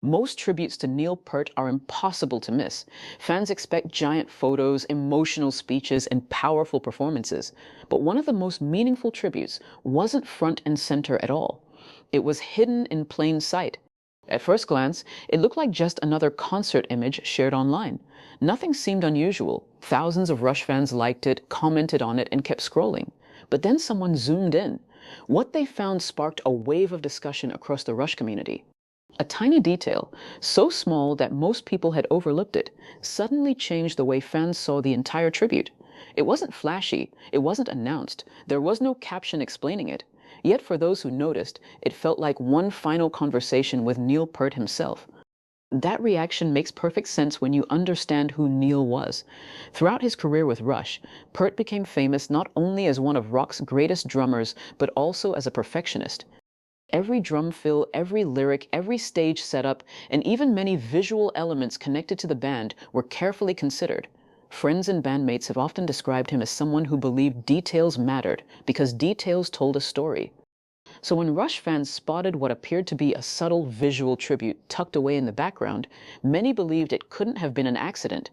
Most tributes to Neil Peart are impossible to miss. Fans expect giant photos, emotional speeches, and powerful performances. But one of the most meaningful tributes wasn't front and center at all. It was hidden in plain sight. At first glance, it looked like just another concert image shared online. Nothing seemed unusual. Thousands of Rush fans liked it, commented on it, and kept scrolling. But then someone zoomed in. What they found sparked a wave of discussion across the Rush community. A tiny detail, so small that most people had overlooked it, suddenly changed the way fans saw the entire tribute. It wasn't flashy, it wasn't announced, there was no caption explaining it. Yet for those who noticed, it felt like one final conversation with Neil Peart himself. That reaction makes perfect sense when you understand who Neil was. Throughout his career with Rush, Peart became famous not only as one of rock's greatest drummers, but also as a perfectionist. Every drum fill, every lyric, every stage setup, and even many visual elements connected to the band were carefully considered. Friends and bandmates have often described him as someone who believed details mattered because details told a story. So when Rush fans spotted what appeared to be a subtle visual tribute tucked away in the background, many believed it couldn't have been an accident.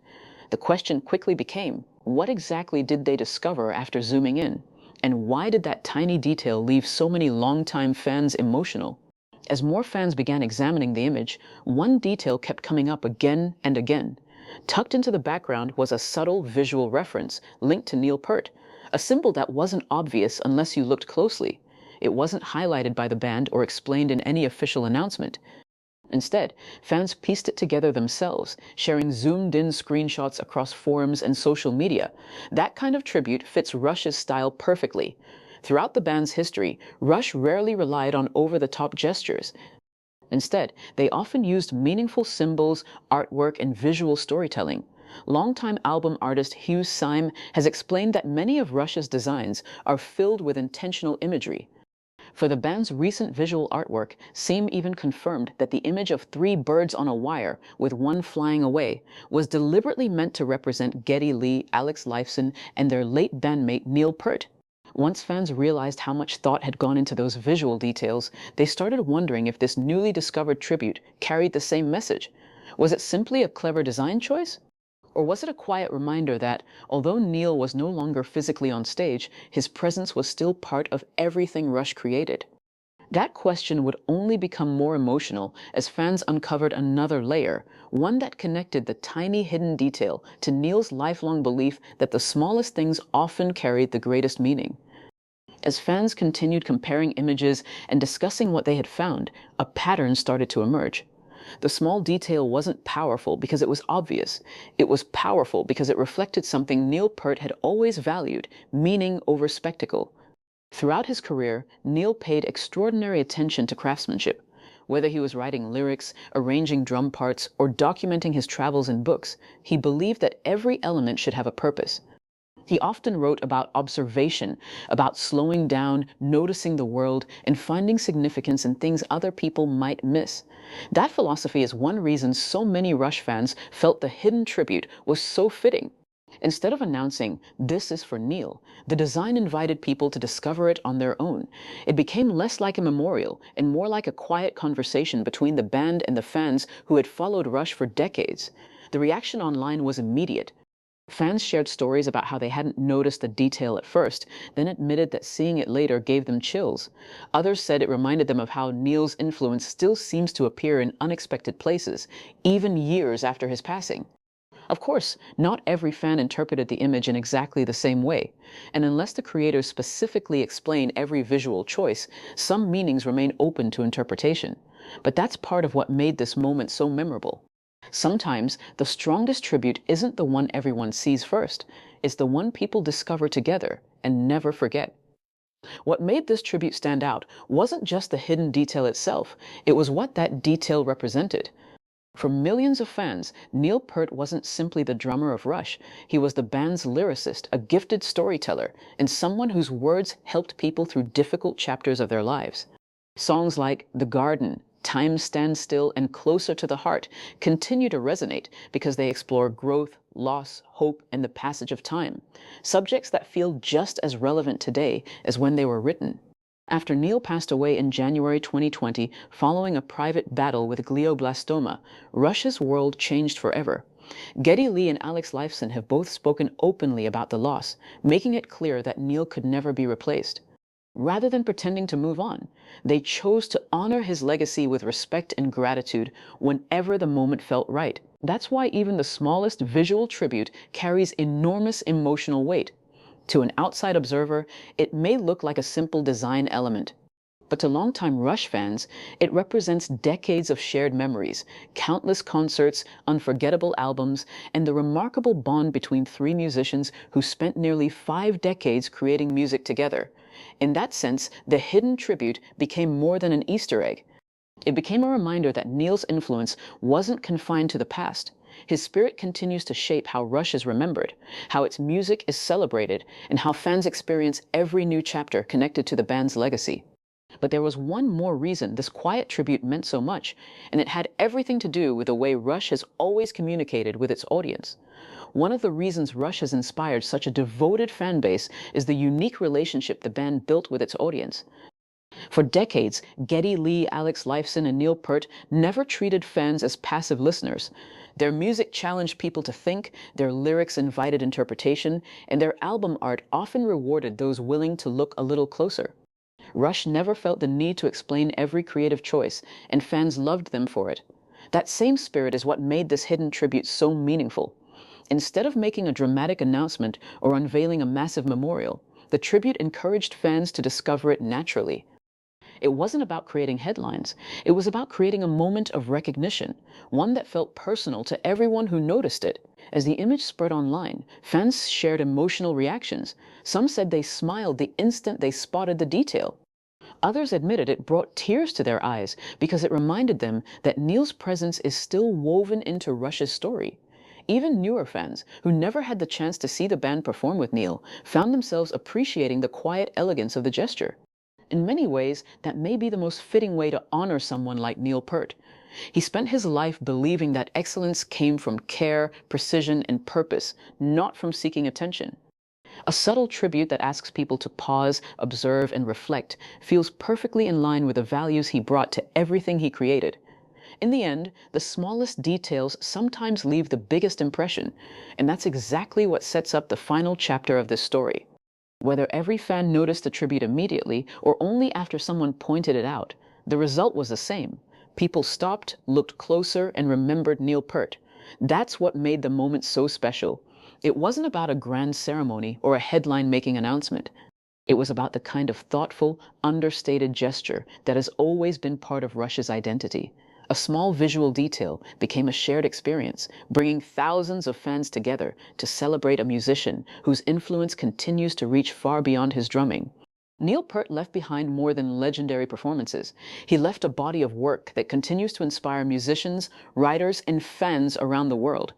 The question quickly became, what exactly did they discover after zooming in? And why did that tiny detail leave so many longtime fans emotional? As more fans began examining the image, one detail kept coming up again and again. Tucked into the background was a subtle visual reference linked to Neil Peart, a symbol that wasn't obvious unless you looked closely. It wasn't highlighted by the band or explained in any official announcement. Instead, fans pieced it together themselves, sharing zoomed-in screenshots across forums and social media. That kind of tribute fits Rush's style perfectly. Throughout the band's history, Rush rarely relied on over-the-top gestures. Instead, they often used meaningful symbols, artwork, and visual storytelling. Longtime album artist Hugh Syme has explained that many of Rush's designs are filled with intentional imagery. For the band's recent visual artwork, Syme even confirmed that the image of three birds on a wire, with one flying away, was deliberately meant to represent Geddy Lee, Alex Lifeson, and their late bandmate Neil Peart. Once fans realized how much thought had gone into those visual details, they started wondering if this newly discovered tribute carried the same message. Was it simply a clever design choice? Or was it a quiet reminder that, although Neil was no longer physically on stage, his presence was still part of everything Rush created? That question would only become more emotional as fans uncovered another layer, one that connected the tiny hidden detail to Neil's lifelong belief that the smallest things often carried the greatest meaning. As fans continued comparing images and discussing what they had found, a pattern started to emerge. The small detail wasn't powerful because it was obvious. It was powerful because it reflected something Neil Peart had always valued, meaning over spectacle. Throughout his career, Neil paid extraordinary attention to craftsmanship. Whether he was writing lyrics, arranging drum parts, or documenting his travels in books, he believed that every element should have a purpose. He often wrote about observation, about slowing down, noticing the world, and finding significance in things other people might miss. That philosophy is one reason so many Rush fans felt the hidden tribute was so fitting. Instead of announcing, "This is for Neil," the design invited people to discover it on their own. It became less like a memorial and more like a quiet conversation between the band and the fans who had followed Rush for decades. The reaction online was immediate. Fans shared stories about how they hadn't noticed the detail at first, then admitted that seeing it later gave them chills. Others said it reminded them of how Neil's influence still seems to appear in unexpected places, even years after his passing. Of course, not every fan interpreted the image in exactly the same way, and unless the creators specifically explain every visual choice, some meanings remain open to interpretation. But that's part of what made this moment so memorable. Sometimes the strongest tribute isn't the one everyone sees first, it's the one people discover together and never forget. What made this tribute stand out wasn't just the hidden detail itself, it was what that detail represented. For millions of fans, Neil Peart wasn't simply the drummer of Rush, he was the band's lyricist, a gifted storyteller, and someone whose words helped people through difficult chapters of their lives. Songs like The Garden, Time Stands Still, and Closer to the Heart continue to resonate because they explore growth, loss, hope, and the passage of time, subjects that feel just as relevant today as when they were written. After Neil passed away in January 2020 following a private battle with glioblastoma, Rush's world changed forever. Geddy Lee and Alex Lifeson have both spoken openly about the loss, making it clear that Neil could never be replaced. Rather than pretending to move on, they chose to honor his legacy with respect and gratitude whenever the moment felt right. That's why even the smallest visual tribute carries enormous emotional weight. To an outside observer, it may look like a simple design element, but to longtime Rush fans, it represents decades of shared memories, countless concerts, unforgettable albums, and the remarkable bond between three musicians who spent nearly 5 decades creating music together. In that sense, the hidden tribute became more than an Easter egg. It became a reminder that Neil's influence wasn't confined to the past. His spirit continues to shape how Rush is remembered, how its music is celebrated, and how fans experience every new chapter connected to the band's legacy. But there was one more reason this quiet tribute meant so much, and it had everything to do with the way Rush has always communicated with its audience. One of the reasons Rush has inspired such a devoted fan base is the unique relationship the band built with its audience. For decades, Geddy Lee, Alex Lifeson, and Neil Peart never treated fans as passive listeners. Their music challenged people to think, their lyrics invited interpretation, and their album art often rewarded those willing to look a little closer. Rush never felt the need to explain every creative choice, and fans loved them for it. That same spirit is what made this hidden tribute so meaningful. Instead of making a dramatic announcement or unveiling a massive memorial, the tribute encouraged fans to discover it naturally. It wasn't about creating headlines. It was about creating a moment of recognition, one that felt personal to everyone who noticed it. As the image spread online, fans shared emotional reactions. Some said they smiled the instant they spotted the detail. Others admitted it brought tears to their eyes because it reminded them that Neil's presence is still woven into Rush's story. Even newer fans, who never had the chance to see the band perform with Neil, found themselves appreciating the quiet elegance of the gesture. In many ways, that may be the most fitting way to honor someone like Neil Peart. He spent his life believing that excellence came from care, precision, and purpose, not from seeking attention. A subtle tribute that asks people to pause, observe, and reflect feels perfectly in line with the values he brought to everything he created. In the end, the smallest details sometimes leave the biggest impression, and that's exactly what sets up the final chapter of this story. Whether every fan noticed the tribute immediately or only after someone pointed it out, the result was the same. People stopped, looked closer, and remembered Neil Peart. That's what made the moment so special. It wasn't about a grand ceremony or a headline-making announcement. It was about the kind of thoughtful, understated gesture that has always been part of Rush's identity. A small visual detail became a shared experience, bringing thousands of fans together to celebrate a musician whose influence continues to reach far beyond his drumming. Neil Peart left behind more than legendary performances. He left a body of work that continues to inspire musicians, writers, and fans around the world.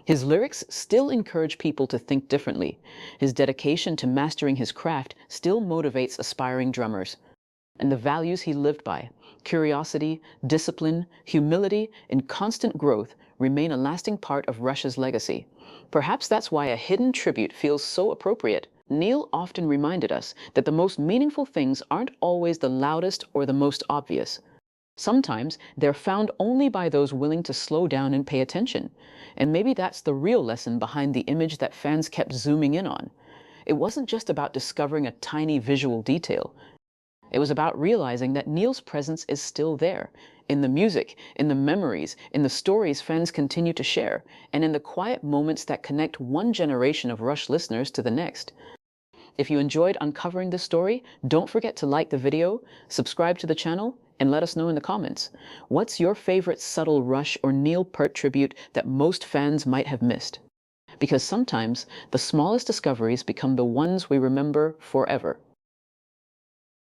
His lyrics still encourage people to think differently. His dedication to mastering his craft still motivates aspiring drummers. And the values he lived by, curiosity, discipline, humility, and constant growth, remain a lasting part of Rush's legacy. Perhaps that's why a hidden tribute feels so appropriate. Neil often reminded us that the most meaningful things aren't always the loudest or the most obvious. Sometimes they're found only by those willing to slow down and pay attention. And maybe that's the real lesson behind the image that fans kept zooming in on. It wasn't just about discovering a tiny visual detail. It was about realizing that Neil's presence is still there, in the music, in the memories, in the stories fans continue to share, and in the quiet moments that connect one generation of Rush listeners to the next. If you enjoyed uncovering this story, don't forget to like the video, subscribe to the channel, and let us know in the comments. What's your favorite subtle Rush or Neil Peart tribute that most fans might have missed? Because sometimes the smallest discoveries become the ones we remember forever.